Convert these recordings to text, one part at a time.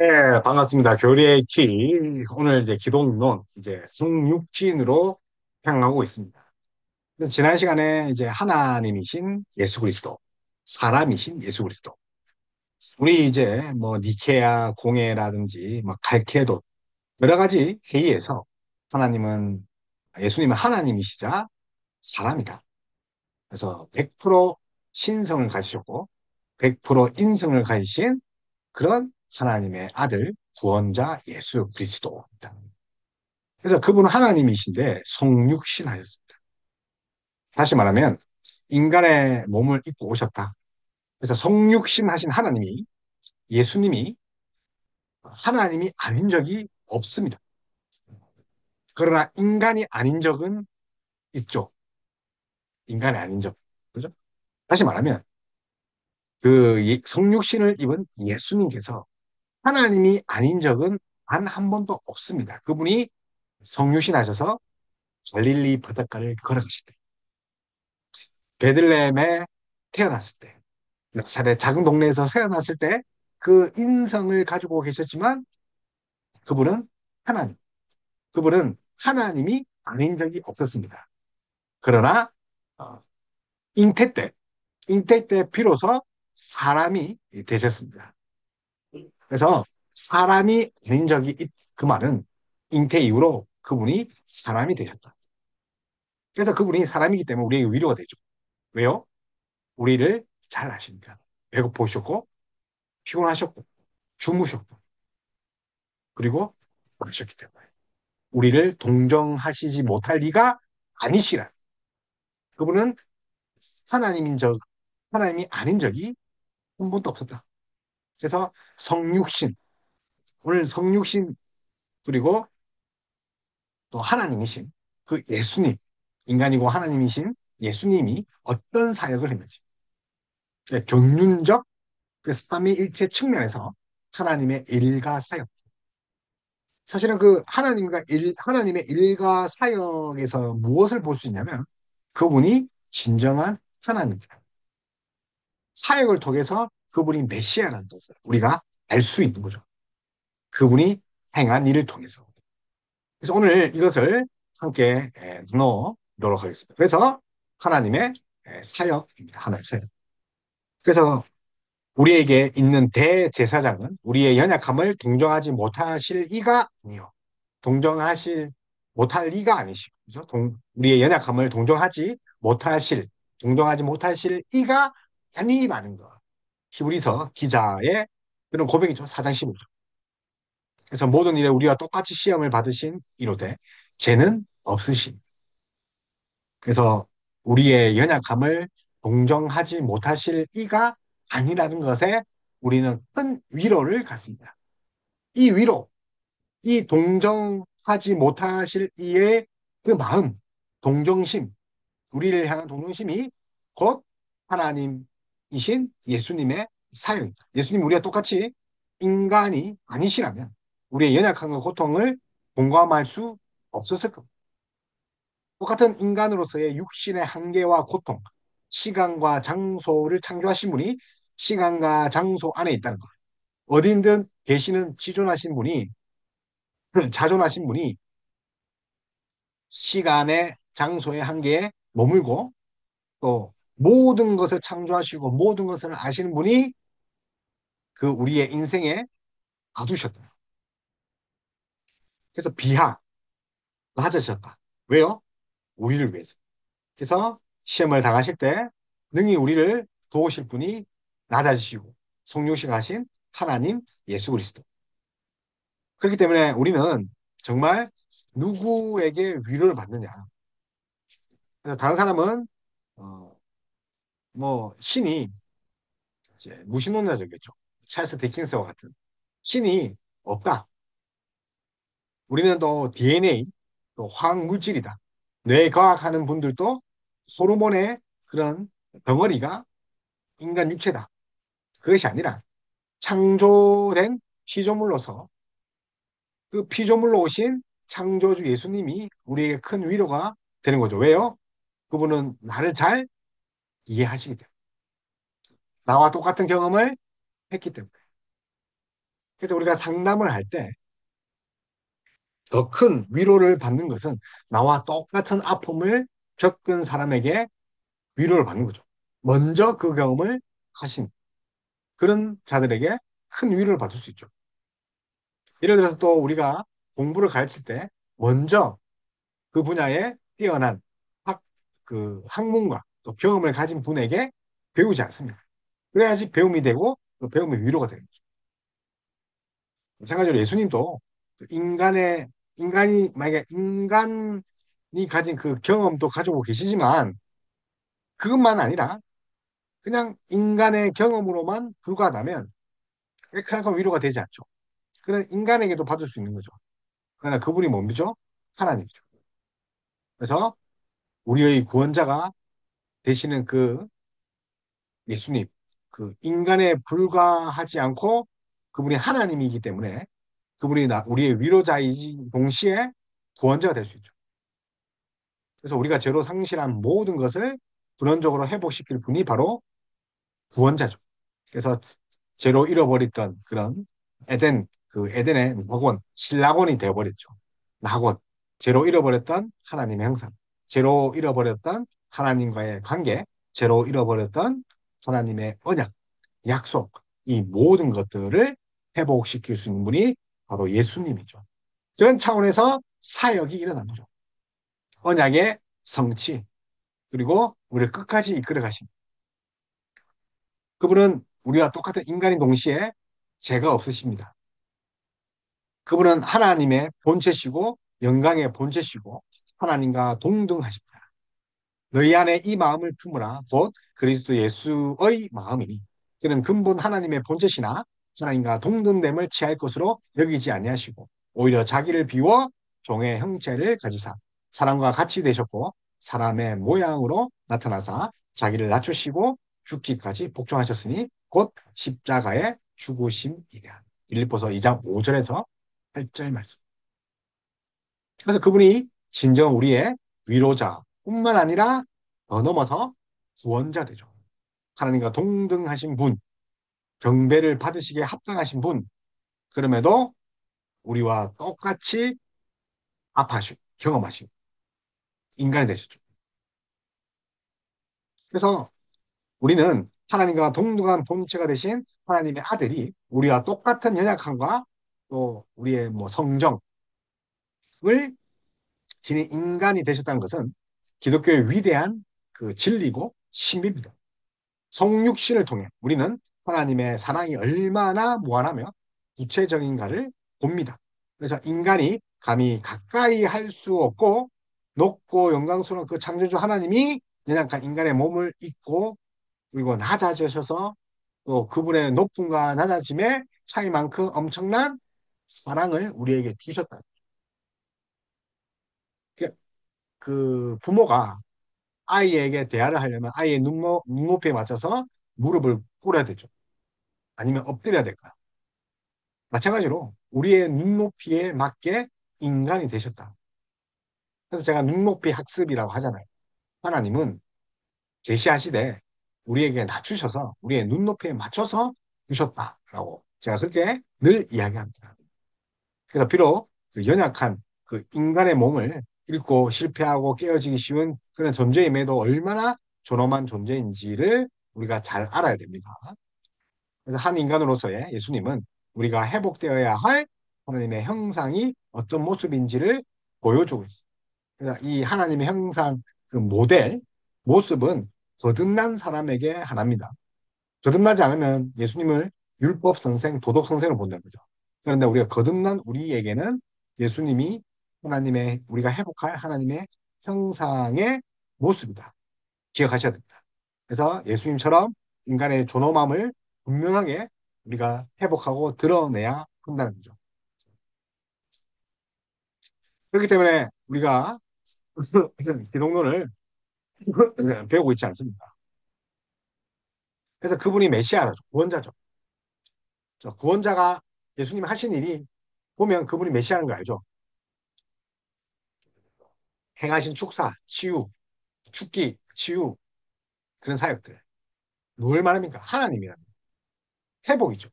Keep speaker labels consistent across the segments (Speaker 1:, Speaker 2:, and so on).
Speaker 1: 네, 반갑습니다. 교리의 키. 오늘 이제 기독론, 이제 성육신으로 향하고 있습니다. 근데 지난 시간에 이제 하나님이신 예수 그리스도, 사람이신 예수 그리스도. 우리 이제 뭐 니케아 공회라든지 뭐 갈케도 여러 가지 회의에서 하나님은, 예수님은 하나님이시자 사람이다. 그래서 100% 신성을 가지셨고 100% 인성을 가지신 그런 하나님의 아들, 구원자 예수 그리스도입니다. 그래서 그분은 하나님이신데 성육신 하셨습니다. 다시 말하면 인간의 몸을 입고 오셨다. 그래서 성육신 하신 하나님이, 예수님이 하나님이 아닌 적이 없습니다. 그러나 인간이 아닌 적은 있죠. 인간이 아닌 적. 그죠? 다시 말하면 그 성육신을 입은 예수님께서 하나님이 아닌 적은 단 한 번도 없습니다. 그분이 성육신 하셔서 갈릴리 바닷가를 걸어가실 때, 베들레헴에 태어났을 때, 나사렛 작은 동네에서 태어났을 때 그 인성을 가지고 계셨지만 그분은 하나님, 그분은 하나님이 아닌 적이 없었습니다. 그러나 어, 잉태 때, 잉태 때 비로소 사람이 되셨습니다. 그래서 사람이 아닌 적이 그 말은 잉태 이후로 그분이 사람이 되셨다. 그래서 그분이 사람이기 때문에 우리에게 위로가 되죠. 왜요? 우리를 잘 아시니까. 배고프셨고, 피곤하셨고, 주무셨고, 그리고 마셨기 때문에. 우리를 동정하시지 못할 리가 아니시라. 그분은 하나님인 적, 하나님이 아닌 적이 한 번도 없었다. 그래서 성육신, 오늘 성육신, 그리고 또 하나님이신 그 예수님, 인간이고 하나님이신 예수님이 어떤 사역을 했는지. 경륜적 그 삼위일체 측면에서 하나님의 일가 사역. 사실은 그 하나님의 일가 사역에서 무엇을 볼 수 있냐면 그분이 진정한 하나님이다. 사역을 통해서 그분이 메시아라는 것을 우리가 알 수 있는 거죠. 그분이 행한 일을 통해서. 그래서 오늘 이것을 함께 나눠보도록 하겠습니다. 그래서 하나님의 사역입니다. 하나님의 사역. 그래서 우리에게 있는 대제사장은 우리의 연약함을 동정하지 못하실 이가 아니요. 동정하실 못할 리가 아니시고, 그죠? 우리의 연약함을 동정하지 못하실 이가 아니라는 거. 히브리서 기자의 그런 고백이죠. 4장 15절. 그래서 모든 일에 우리와 똑같이 시험을 받으신 이로되, 죄는 없으신. 그래서 우리의 연약함을 동정하지 못하실 이가 아니라는 것에 우리는 큰 위로를 갖습니다. 이 위로, 이 동정하지 못하실 이의 그 마음, 동정심, 우리를 향한 동정심이 곧 하나님이신 예수님의 사역입니다. 예수님 우리가 똑같이 인간이 아니시라면 우리의 연약함과 고통을 공감할 수 없었을 겁니다. 똑같은 인간으로서의 육신의 한계와 고통, 시간과 장소를 창조하신 분이 시간과 장소 안에 있다는 것. 어딘든 계시는 자존하신 분이 시간의 장소의 한계에 머물고 또 모든 것을 창조하시고 모든 것을 아시는 분이 그 우리의 인생에 놔두셨다. 그래서 낮아졌다. 왜요? 우리를 위해서. 그래서 시험을 당하실 때 능히 우리를 도우실 분이 낮아지시고 성육신하신 하나님 예수 그리스도. 그렇기 때문에 우리는 정말 누구에게 위로를 받느냐. 그래서 다른 사람은 어, 뭐 신이 이제 무신론자적이겠죠. 찰스 디킨스와 같은 신이 없다. 우리는 또 DNA, 또 화학물질이다. 뇌과학하는 분들도 호르몬의 그런 덩어리가 인간 육체다. 그것이 아니라 창조된 피조물로서 그 피조물로 오신 창조주 예수님이 우리에게 큰 위로가 되는 거죠. 왜요? 그분은 나를 잘 이해하시기 때문에. 나와 똑같은 경험을 했기 때문에. 그래서 우리가 상담을 할 때 더 큰 위로를 받는 것은 나와 똑같은 아픔을 겪은 사람에게 위로를 받는 거죠. 먼저 그 경험을 하신 그런 자들에게 큰 위로를 받을 수 있죠. 예를 들어서 또 우리가 공부를 가르칠 때 먼저 그 분야에 뛰어난 학문과 또 경험을 가진 분에게 배우지 않습니다. 그래야지 배움이 되고 그 배움의 위로가 되는 거죠. 마찬가지로 예수님도 그 만약에 인간이 가진 그 경험도 가지고 계시지만 그것만 아니라 그냥 인간의 경험으로만 불과하다면 그만큼 위로가 되지 않죠. 그런 인간에게도 받을 수 있는 거죠. 그러나 그분이 뭡니죠? 하나님이죠. 그래서 우리의 구원자가 되시는 그 예수님, 그 인간에 불과하지 않고 그분이 하나님이기 때문에 그분이 우리의 위로자이지 동시에 구원자가 될 수 있죠. 그래서 우리가 죄로 상실한 모든 것을 근원적으로 회복시킬 분이 바로 구원자죠. 그래서 죄로 잃어버렸던 그런 에덴의 낙원, 신락원이 되어버렸죠. 낙원, 죄로 잃어버렸던 하나님의 형상, 죄로 잃어버렸던 하나님과의 관계, 죄로 잃어버렸던 하나님의 언약, 약속, 이 모든 것들을 회복시킬 수 있는 분이 바로 예수님이죠. 그런 차원에서 사역이 일어난 거죠. 언약의 성취, 그리고 우리를 끝까지 이끌어 가신 그분은 우리와 똑같은 인간인 동시에 죄가 없으십니다. 그분은 하나님의 본체시고 영광의 본체시고 하나님과 동등하십니다. 너희 안에 이 마음을 품으라 곧 그리스도 예수의 마음이니 그는 근본 하나님의 본체시나 하나님과 동등됨을 취할 것으로 여기지 아니하시고 오히려 자기를 비워 종의 형체를 가지사 사람과 같이 되셨고 사람의 모양으로 나타나사 자기를 낮추시고 죽기까지 복종하셨으니 곧 십자가의 죽으심이라. 빌립보서 2장 5절에서 8절 말씀. 그래서 그분이 진정 우리의 위로자뿐만 아니라 더 넘어서 구원자 되죠. 하나님과 동등하신 분, 경배를 받으시기에 합당하신 분, 그럼에도 우리와 똑같이 아파하시고 경험하시고 인간이 되셨죠. 그래서 우리는 하나님과 동등한 본체가 되신 하나님의 아들이 우리와 똑같은 연약함과 또 우리의 뭐 성정을 지닌 인간이 되셨다는 것은 기독교의 위대한 그 진리고 신비입니다. 성육신을 통해 우리는 하나님의 사랑이 얼마나 무한하며 구체적인가를 봅니다. 그래서 인간이 감히 가까이 할 수 없고 높고 영광스러운 그 창조주 하나님이 연약한 인간의 몸을 입고 그리고 낮아지셔서 또 그분의 높음과 낮아짐의 차이만큼 엄청난 사랑을 우리에게 주셨다. 그, 그 부모가 아이에게 대화를 하려면 아이의 눈높이에 맞춰서 무릎을 꿇어야 되죠. 아니면 엎드려야 될까? 마찬가지로 우리의 눈높이에 맞게 인간이 되셨다. 그래서 제가 눈높이 학습이라고 하잖아요. 하나님은 계시하시되 우리에게 낮추셔서 우리의 눈높이에 맞춰서 주셨다라고 제가 그렇게 늘 이야기합니다. 그래서 비록 그 연약한 그 인간의 몸을 잃고 실패하고 깨어지기 쉬운 그런 존재임에도 얼마나 존엄한 존재인지를 우리가 잘 알아야 됩니다. 그래서 한 인간으로서의 예수님은 우리가 회복되어야 할 하나님의 형상이 어떤 모습인지를 보여주고 있어요. 그래서 이 하나님의 형상 그 모습은 거듭난 사람에게 하나입니다. 거듭나지 않으면 예수님을 율법 선생, 도덕 선생으로 본다는 거죠. 그런데 우리가 거듭난 우리에게는 예수님이 우리가 회복할 하나님의 형상의 모습이다. 기억하셔야 됩니다. 그래서 예수님처럼 인간의 존엄함을 분명하게 우리가 회복하고 드러내야 한다는 거죠. 그렇기 때문에 우리가 기독론을 배우고 있지 않습니다. 그래서 그분이 메시아라죠. 구원자죠. 구원자가 예수님 하신 일이 보면 그분이 메시아라는 걸 알죠. 행하신 축사, 치유, 죽기, 치유 그런 사역들. 뭘 말합니까? 하나님이란 회복이죠.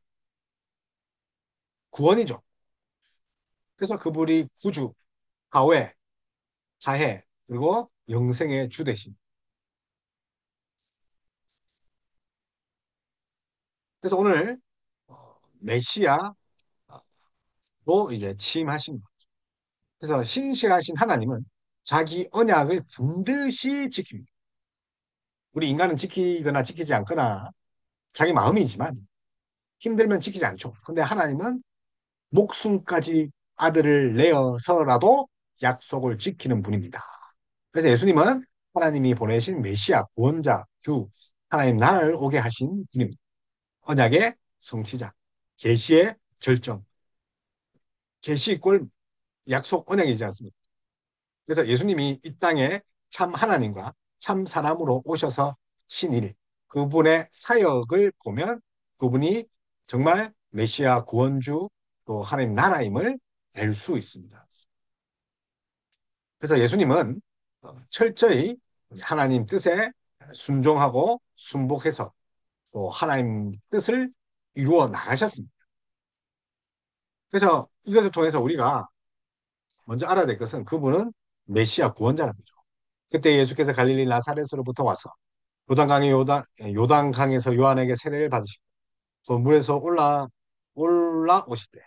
Speaker 1: 구원이죠. 그래서 그분이 구주, 하회, 하해, 그리고 영생의 주 대신. 그래서 오늘 메시아로 이제 취임하신 거. 그래서 신실하신 하나님은 자기 언약을 반드시 지킵니다. 우리 인간은 지키거나 지키지 않거나 자기 마음이지만 힘들면 지키지 않죠. 근데 하나님은 목숨까지 아들을 내어서라도 약속을 지키는 분입니다. 그래서 예수님은 하나님이 보내신 메시아, 구원자, 주, 하나님 나라를 오게 하신 분입니다. 언약의 성취자, 계시의 절정, 계시 이꼴 약속 언약이지 않습니까? 그래서 예수님이 이 땅에 참 하나님과 참 사람으로 오셔서 신일, 그분의 사역을 보면 그분이 정말 메시아 구원주 또 하나님 나라임을 알 수 있습니다. 그래서 예수님은 철저히 하나님 뜻에 순종하고 순복해서 또 하나님 뜻을 이루어 나가셨습니다. 그래서 이것을 통해서 우리가 먼저 알아야 될 것은 그분은 메시아 구원자라는 거죠. 그때 예수께서 갈릴리 나사렛으로부터 와서 요단강에서 요한에게 세례를 받으시고 또 물에서 올라오실 때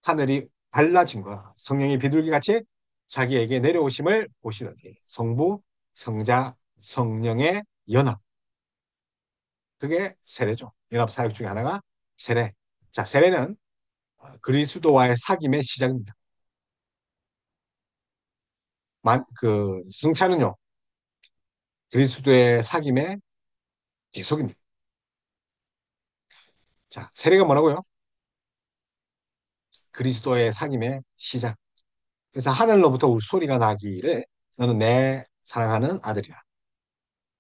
Speaker 1: 하늘이 달라진 거야. 성령이 비둘기같이 자기에게 내려오심을 보시더니 성부, 성자, 성령의 연합. 그게 세례죠. 연합 사역 중에 하나가 세례. 자, 세례는 그리스도와의 사귐의 시작입니다. 성찬은요, 그리스도의 사귐의 계속입니다. 자, 세례가 뭐라고요? 그리스도의 사귐의 시작. 그래서 하늘로부터 소리가 나기를 너는 내 사랑하는 아들이라.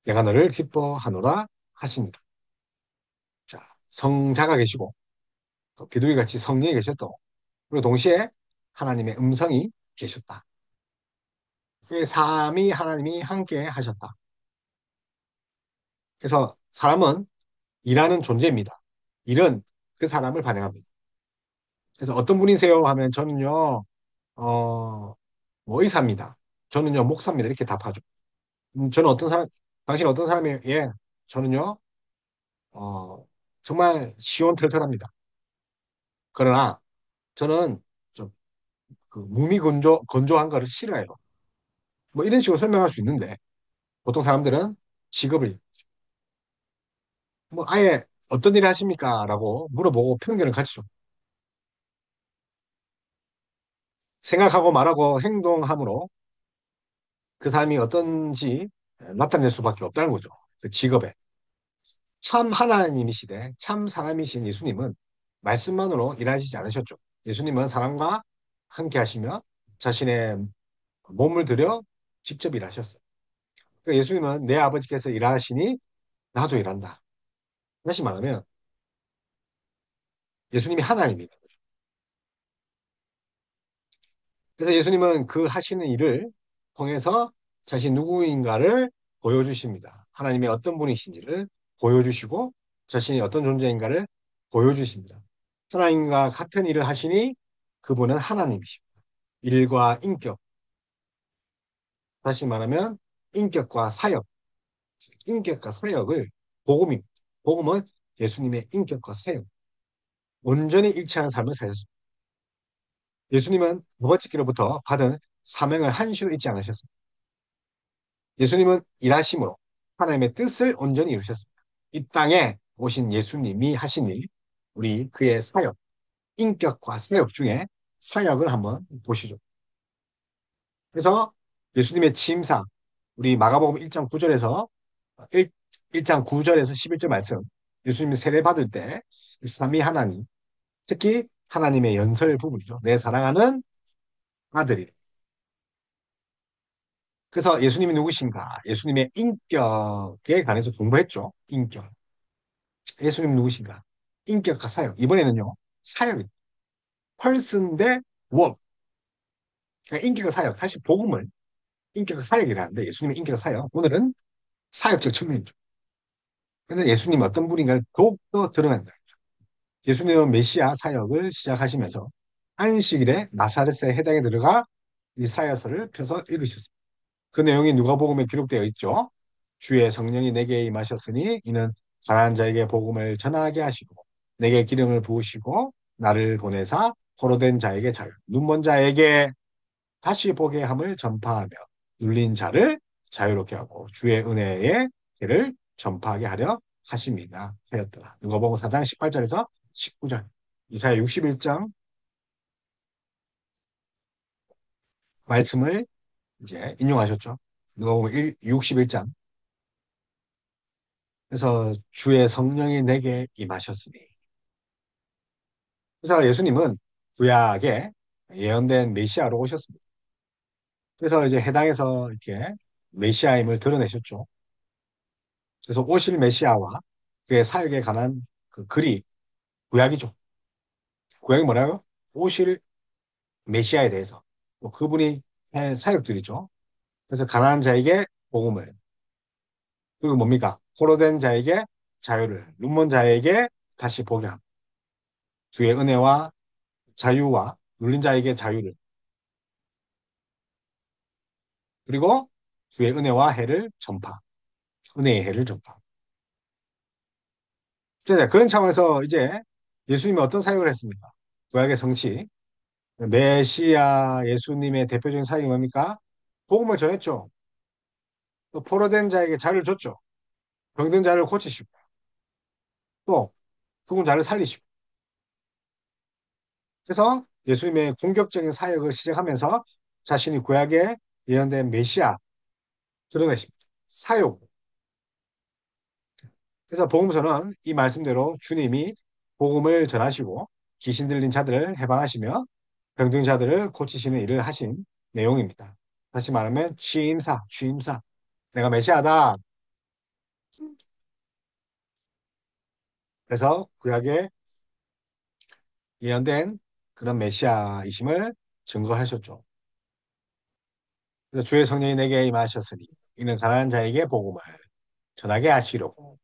Speaker 1: 내가 너를 기뻐하노라 하시니라. 자, 성자가 계시고 또 비둘기 같이 성령이 계셨고 그리고 동시에 하나님의 음성이 계셨다. 그 삼위 하나님이 함께 하셨다. 그래서 사람은 일하는 존재입니다. 일은 그 사람을 반영합니다. 그래서 어떤 분이세요? 하면 저는요, 뭐 의사입니다. 저는요, 목사입니다. 이렇게 답하죠. 저는 어떤 사람, 당신 어떤 사람이에요? 예, 저는요, 어, 정말 시원털털합니다. 그러나 저는 좀 건조한 거를 싫어해요. 뭐 이런 식으로 설명할 수 있는데 보통 사람들은 직업을 뭐 아예 어떤 일을 하십니까? 라고 물어보고 편견을 가지죠. 생각하고 말하고 행동함으로 그 사람이 어떤지 나타낼 수밖에 없다는 거죠. 그 직업에. 참 하나님이시되 참 사람이신 예수님은 말씀만으로 일하시지 않으셨죠. 예수님은 사람과 함께 하시며 자신의 몸을 들여 직접 일하셨어요. 그러니까 예수님은 내 아버지께서 일하시니 나도 일한다. 다시 말하면 예수님이 하나님이다. 그래서 예수님은 그 하시는 일을 통해서 자신 누구인가를 보여주십니다. 하나님의 어떤 분이신지를 보여주시고 자신이 어떤 존재인가를 보여주십니다. 하나님과 같은 일을 하시니 그분은 하나님이십니다. 일과 인격, 다시 말하면 인격과 사역, 인격과 사역을 복음입니다. 복음은 예수님의 인격과 사역, 온전히 일치하는 삶을 사셨습니다. 예수님은 아버지께로부터 받은 사명을 한시도 잊지 않으셨습니다. 예수님은 일하심으로 하나님의 뜻을 온전히 이루셨습니다. 이 땅에 오신 예수님이 하신 일, 우리 그의 사역, 인격과 사역 중에 사역을 한번 보시죠. 그래서 예수님의 취임사, 우리 마가복음 1장 9절에서 1장 9절에서 11절 말씀, 예수님이 세례 받을 때 삼위 하나님, 특히 하나님의 연설 부분이죠. 내 사랑하는 아들이. 그래서 예수님이 누구신가? 예수님의 인격에 관해서 공부했죠. 인격. 예수님 누구신가? 인격과 사역. 이번에는요, 사역입니다. 펄슨 대 웍. 그러니까 인격과 사역. 다시 복음을 인격과 사역이라는데 예수님의 인격과 사역. 오늘은 사역적 측면이죠. 근데 예수님 어떤 분인가를 더욱더 드러낸다. 예수님은 메시아 사역을 시작하시면서 안식일에 나사렛에 해당에 들어가 이사야서를 펴서 읽으셨습니다. 그 내용이 누가복음에 기록되어 있죠. 주의 성령이 내게 임하셨으니 이는 가난한 자에게 복음을 전하게 하시고 내게 기름을 부으시고 나를 보내사 포로된 자에게 자유, 눈먼 자에게 다시 보게 함을 전파하며 눌린 자를 자유롭게 하고 주의 은혜의 길을 전파하게 하려 하심이라 하였더라. 누가복음 4장 18절에서 19절. 이사야 61장 말씀을 이제 인용하셨죠. 누가복음 61장. 그래서 주의 성령이 내게 임하셨으니. 그래서 예수님은 구약에 예언된 메시아로 오셨습니다. 그래서 이제 해당에서 이렇게 메시아임을 드러내셨죠. 그래서 오실 메시아와 그의 사역에 관한 그 글이 구약이죠. 구약이 뭐라고요? 오실 메시아에 대해서 뭐 그분이 할 사역들이죠. 그래서 가난한 자에게 복음을, 그리고 뭡니까? 포로된 자에게 자유를, 눈먼 자에게 다시 보게 함. 주의 은혜와 자유와 눌린 자에게 자유를, 그리고 주의 은혜와 해를 전파, 은혜의 해를 전파. 그런 차원에서 이제 예수님이 어떤 사역을 했습니까? 구약의 성취, 메시아 예수님의 대표적인 사역이 뭡니까? 복음을 전했죠. 또 포로된 자에게 자유를 줬죠. 병든 자를 고치시고, 또 죽은 자를 살리시고. 그래서 예수님의 공격적인 사역을 시작하면서 자신이 구약에 예언된 메시아 드러내십니다. 사역. 그래서 복음서는 이 말씀대로 주님이 복음을 전하시고 귀신 들린 자들을 해방하시며 병든 자들을 고치시는 일을 하신 내용입니다. 다시 말하면 취임사, 취임사. 내가 메시아다. 그래서 구약에 예언된 그런 메시아이심을 증거하셨죠. 그래서 주의 성령이 내게 임하셨으니 이는 가난한 자에게 복음을 전하게 하시려고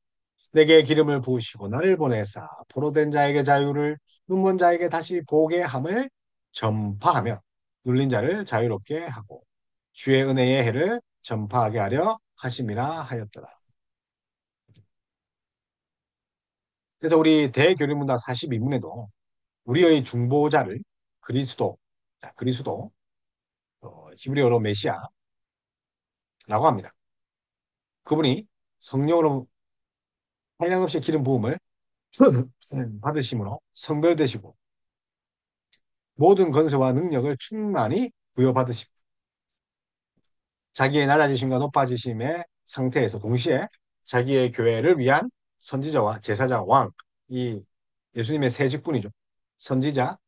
Speaker 1: 내게 기름을 부으시고 나를 보내사 포로된 자에게 자유를 눈먼 자에게 다시 보게 함을 전파하며 눌린 자를 자유롭게 하고 주의 은혜의 해를 전파하게 하려 하심이라 하였더라. 그래서 우리 대교리문답 42문에도 우리의 중보자를 그리스도, 자, 그리스도, 히브리어로 메시아라고 합니다. 그분이 성령으로 한량없이 기름 부음을 받으심으로 성별되시고 모든 권세와 능력을 충만히 부여받으시고 자기의 낮아지심과 높아지심의 상태에서 동시에 자기의 교회를 위한 선지자와 제사장, 왕, 이 예수님의 세 직분이죠. 선지자,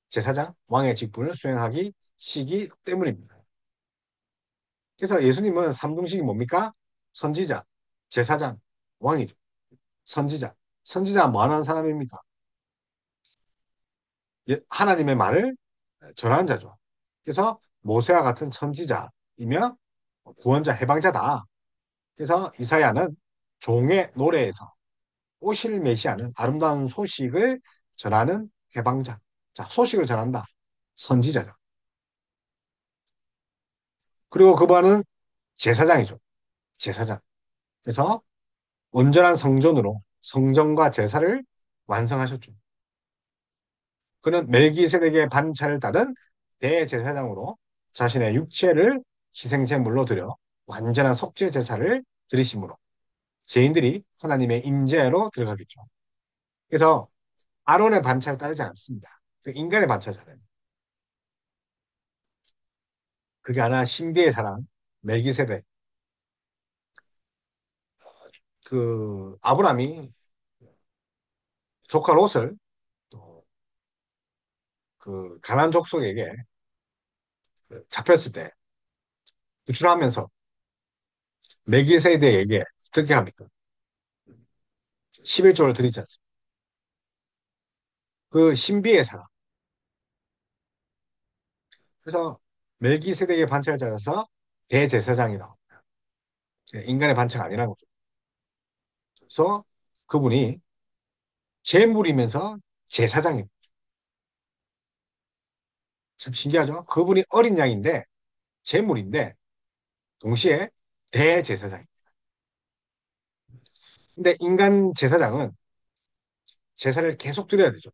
Speaker 1: 제사장, 왕의 직분을 수행하기 시기 때문입니다. 그래서 예수님은 삼중식이 뭡니까? 선지자, 제사장, 왕이죠. 선지자. 선지자가 뭐 하는 사람입니까? 하나님의 말을 전하는 자죠. 그래서 모세와 같은 선지자이며 구원자, 해방자다. 그래서 이사야는 종의 노래에서 오실 메시아는 아름다운 소식을 전하는 해방자. 자, 소식을 전한다. 선지자죠. 그리고 그분은 제사장이죠. 제사장. 그래서 온전한 성전으로 성전과 제사를 완성하셨죠. 그는 멜기세덱의 반차를 따른 대제사장으로 자신의 육체를 희생제물로 드려 완전한 속죄 제사를 드리심으로 죄인들이 하나님의 임재로 들어가겠죠. 그래서 아론의 반차를 따르지 않습니다. 그 인간의 반차잖아요. 그게 하나 신비의 사랑, 멜기세덱. 그 아브라함이 조카 롯을 또 그 가나안 족속에게 그 잡혔을 때 구출하면서 멜기세덱에게 어떻게 합니까? 11조를 드리지 않습니까? 그 신비의 사랑. 그래서 멜기세덱의 반차를 찾아서 대제사장이라고 합니다. 인간의 반차가 아니라는 거죠. 그래서 그분이 재물이면서 제사장이 참 신기하죠? 그분이 어린 양인데 제물인데 동시에 대제사장. 근데 인간 제사장은 제사를 계속 드려야 되죠.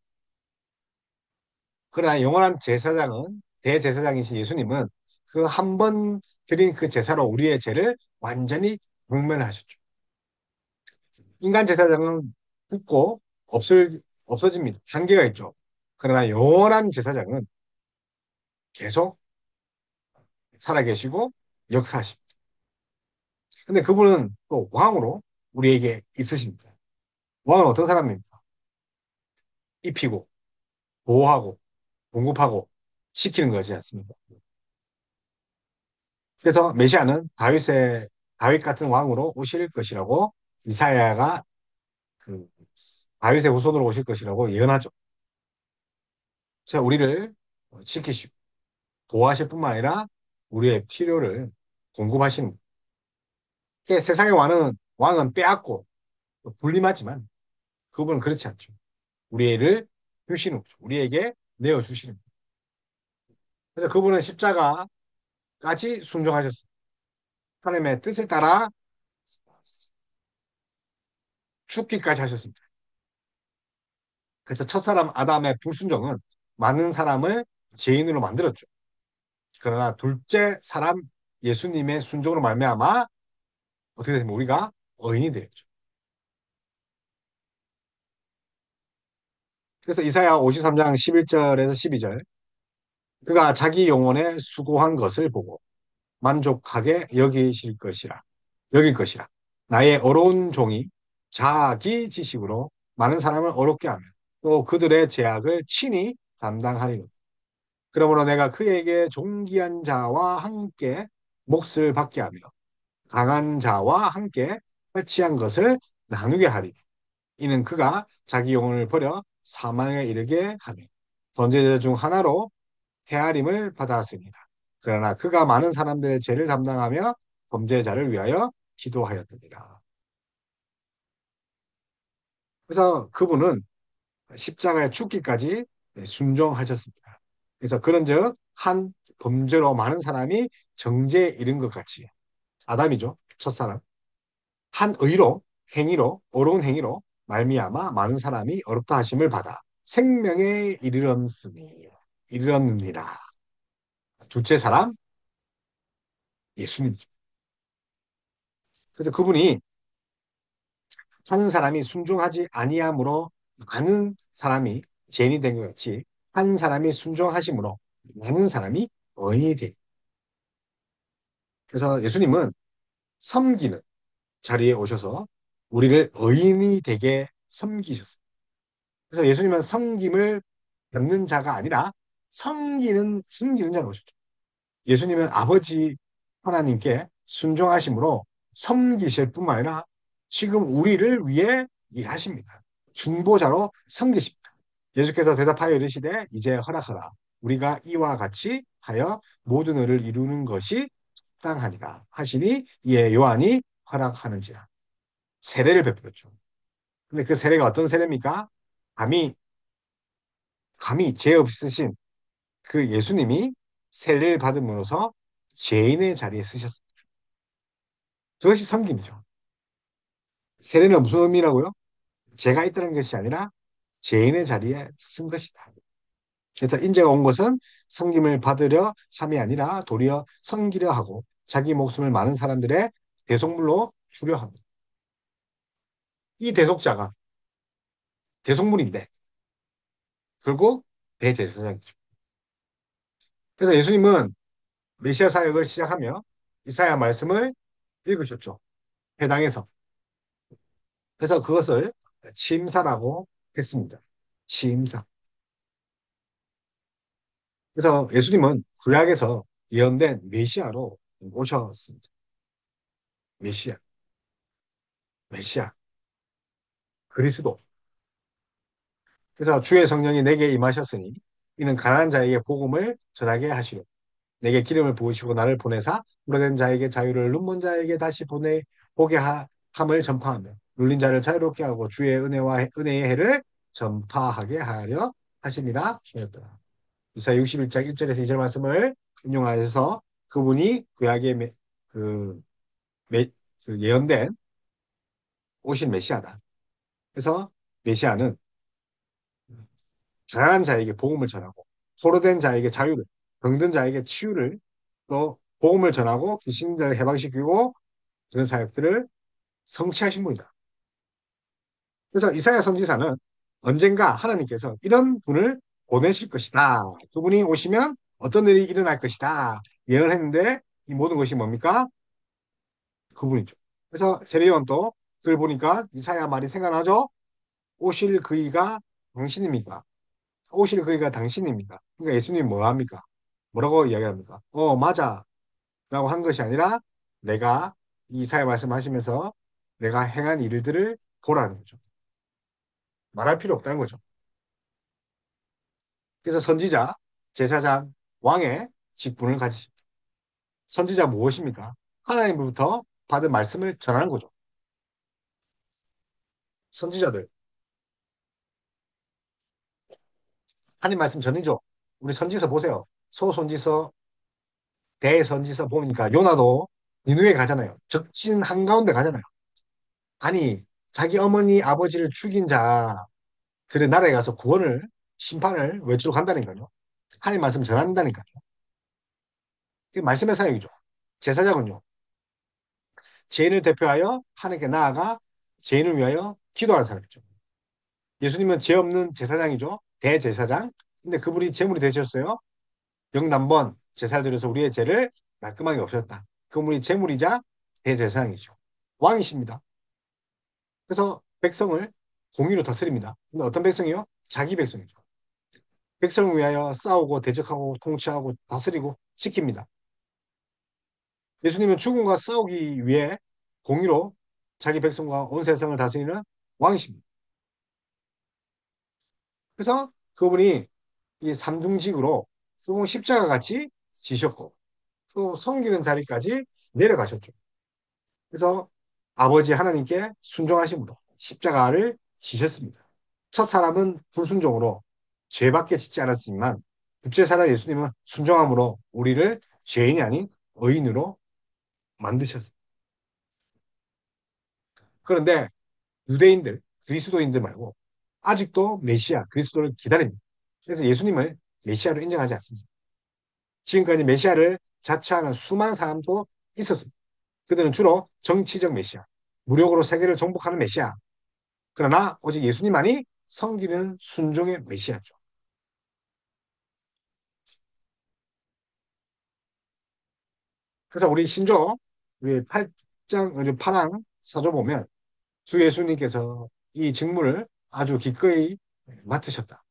Speaker 1: 그러나 영원한 제사장은 대제사장이신 예수님은 그 한 번 드린 그 제사로 우리의 죄를 완전히 목면하셨죠. 인간 제사장은 죽고 없어집니다. 한계가 있죠. 그러나 영원한 제사장은 계속 살아계시고 역사하십니다. 근데 그분은 또 왕으로 우리에게 있으십니다. 왕은 어떤 사람입니까? 입히고, 보호하고, 공급하고, 시키는 거지 않습니까? 그래서 메시아는 다윗 같은 왕으로 오실 것이라고 이사야가 그 다윗의 후손으로 오실 것이라고 예언하죠. 그래서 우리를 지키시고 보호하실 뿐만 아니라 우리의 필요를 공급하시는 거예요. 그러니까 세상의 왕은 빼앗고 군림하지만 그분은 그렇지 않죠. 우리를 주시는 거죠. 우리에게 내어주시는 거예요. 그래서 그분은 십자가까지 순종하셨습니다. 하나님의 뜻에 따라 죽기까지 하셨습니다. 그래서 첫사람 아담의 불순종은 많은 사람을 죄인으로 만들었죠. 그러나 둘째 사람 예수님의 순종으로 말미암아 어떻게 되면 우리가 의인이 되었죠. 그래서 이사야 53장 11절에서 12절 그가 자기 영혼에 수고한 것을 보고 만족하게 여길 것이라. 나의 어려운 종이 자기 지식으로 많은 사람을 어렵게 하며 또 그들의 죄악을 친히 담당하리로다. 그러므로 내가 그에게 존귀한 자와 함께 몫을 받게 하며 강한 자와 함께 설치한 것을 나누게 하리니 이는 그가 자기 영혼을 버려 사망에 이르게 하며 범죄자 중 하나로 헤아림을 받았습니다. 그러나 그가 많은 사람들의 죄를 담당하며 범죄자를 위하여 기도하였느니라. 그래서 그분은 십자가에 죽기까지 순종하셨습니다. 그래서 그런즉 한 범죄로 많은 사람이 정죄에 이른 것 같이 아담이죠. 첫사람. 한 의로 행위로 어려운 행위로 말미암아 많은 사람이 어렵다 하심을 받아 생명에 이르렀느니라. 둘째 사람 예수님이죠. 그래서 그분이 한 사람이 순종하지 아니함으로 많은 사람이 죄인이 된 것 같이 한 사람이 순종하심으로 많은 사람이 의인이 돼. 그래서 예수님은 섬기는 자리에 오셔서 우리를 의인이 되게 섬기셨어요. 그래서 예수님은 섬김을 받는 자가 아니라 섬기는 자로 오셨죠. 예수님은 아버지 하나님께 순종하심으로 섬기실 뿐만 아니라 지금 우리를 위해 일하십니다. 중보자로 섬기십니다. 예수께서 대답하여 이르시되 이제 허락하라. 우리가 이와 같이 하여 모든 의를 이루는 것이 합당하니라 하시니 이에 요한이 허락하는지라. 세례를 베풀었죠. 근데 그 세례가 어떤 세례입니까? 감히 죄 없으신 그 예수님이 세례를 받음으로써 죄인의 자리에 쓰셨습니다. 그것이 섬김이죠. 세례는 무슨 의미라고요? 죄가 있다는 것이 아니라 죄인의 자리에 쓴 것이다. 그래서 인자가 온 것은 섬김을 받으려 함이 아니라 도리어 섬기려 하고 자기 목숨을 많은 사람들의 대속물로 주려 합니다. 이 대속자가 대속물인데 결국 대제사장이죠. 그래서 예수님은 메시아 사역을 시작하며 이사야 말씀을 읽으셨죠. 회당에서. 그래서 그것을 침사라고 했습니다. 침사. 그래서 예수님은 구약에서 예언된 메시아로 오셨습니다. 메시아, 메시아, 그리스도. 그래서 주의 성령이 내게 임하셨으니 이는 가난한 자에게 복음을 전하게 하시려 내게 기름을 부으시고 나를 보내사 물어낸 자에게 자유를 눈먼 자에게 다시 보내 보게 함을 전파하며 눌린 자를 자유롭게 하고 주의 은혜의 해를 전파하게 하려 하십니다. 이사 61장 1절에서 2절 말씀을 인용하여서 그분이 구약의 그, 메, 그 예언된 오신 메시아다. 그래서 메시아는 가난한 자에게 복음을 전하고 포로된 자에게 자유를, 병든 자에게 치유를, 또 복음을 전하고 귀신들을 해방시키고 그런 사역들을 성취하신 분이다. 그래서 이사야 선지자는 언젠가 하나님께서 이런 분을 보내실 것이다. 그분이 오시면 어떤 일이 일어날 것이다. 예언을 했는데 이 모든 것이 뭡니까? 그분이죠. 그래서 세례요한도 그걸 보니까 이사야 말이 생각나죠? 오실 그이가 당신입니까? 오실 그이가 당신입니까? 그러니까 예수님 뭐 합니까? 뭐라고 이야기합니까? 맞아. 라고 한 것이 아니라 내가 이사야 말씀하시면서 내가 행한 일들을 보라는 거죠. 말할 필요 없다는 거죠. 그래서 선지자, 제사장, 왕의 직분을 가지십니다. 선지자 무엇입니까? 하나님으로부터 받은 말씀을 전하는 거죠. 선지자들, 하나님 말씀 전이죠. 우리 선지서 보세요. 소선지서, 대선지서 보니까 요나도 니누에 가잖아요. 적진 한가운데 가잖아요. 아니, 자기 어머니, 아버지를 죽인 자들의 나라에 가서 구원을, 심판을 외치러 간다니까요. 하나님 말씀 전한다니까요. 이게 말씀의 사역이죠. 제사장은요. 죄인을 대표하여 하나님께 나아가 죄인을 위하여 기도하는 사람이죠. 예수님은 죄 없는 제사장이죠. 대제사장. 근데 그분이 제물이 되셨어요. 영남번 제사를 드려서 우리의 죄를 말끔하게 없었다. 그분이 제물이자 대제사장이죠. 왕이십니다. 그래서 백성을 공의로 다스립니다. 근데 어떤 백성이요? 자기 백성이죠. 백성을 위하여 싸우고 대적하고 통치하고 다스리고 지킵니다. 예수님은 죽음과 싸우기 위해 공의로 자기 백성과 온 세상을 다스리는 왕이십니다. 그래서 그분이 이 삼중직으로 또 십자가 같이 지셨고 또 섬기는 자리까지 내려가셨죠. 그래서 아버지 하나님께 순종하심으로 십자가를 지셨습니다. 첫 사람은 불순종으로 죄밖에 짓지 않았지만 둘째 사람 예수님은 순종함으로 우리를 죄인이 아닌 의인으로 만드셨습니다. 그런데 유대인들, 그리스도인들 말고 아직도 메시아, 그리스도를 기다립니다. 그래서 예수님을 메시아로 인정하지 않습니다. 지금까지 메시아를 자처하는 수많은 사람도 있었습니다. 그들은 주로 정치적 메시아, 무력으로 세계를 정복하는 메시아. 그러나 오직 예수님만이 섬기는 순종의 메시아죠. 그래서 우리 신조, 우리 8장, 우리 파랑 사조 보면 주 예수님께서 이 직무를 아주 기꺼이 맡으셨다.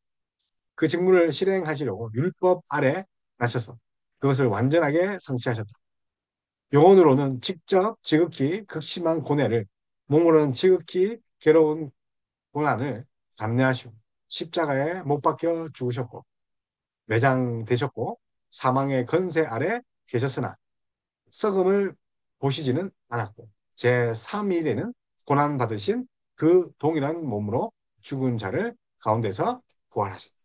Speaker 1: 그 직무를 실행하시려고 율법 아래 나셔서 그것을 완전하게 성취하셨다. 영혼으로는 직접 지극히 극심한 고뇌를, 몸으로는 지극히 괴로운 고난을 감내하시고 십자가에 못 박혀 죽으셨고 매장되셨고 사망의 건세 아래 계셨으나 썩음을 보시지는 않았고 제3일에는 고난받으신 그 동일한 몸으로 죽은 자를 가운데서 부활하셨다.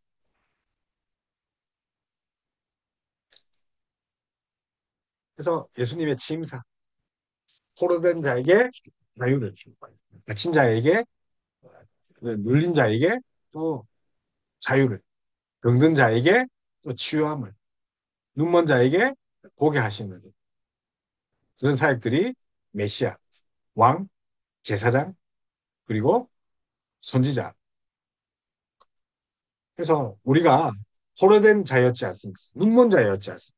Speaker 1: 그래서 예수님의 취임사, 포로된 자에게 자유를 주고 갇힌 자에게 눌린 자에게 또 자유를, 병든 자에게 또 치유함을, 눈먼 자에게 보게 하시는 그런 사역들이 메시아, 왕, 제사장, 그리고 선지자. 그래서 우리가 포로된 자였지 않습니까? 눈먼 자였지 않습니까?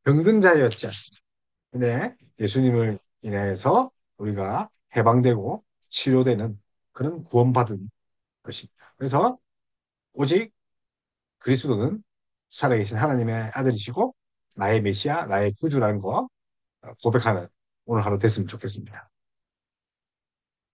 Speaker 1: 병든 자였지 않습니까? 근데 예수님을 인해서 우리가 해방되고 치료되는 그런 구원받은 것입니다. 그래서 오직 그리스도는 살아계신 하나님의 아들이시고 나의 메시아, 나의 구주라는 거 고백하는 오늘 하루 됐으면 좋겠습니다.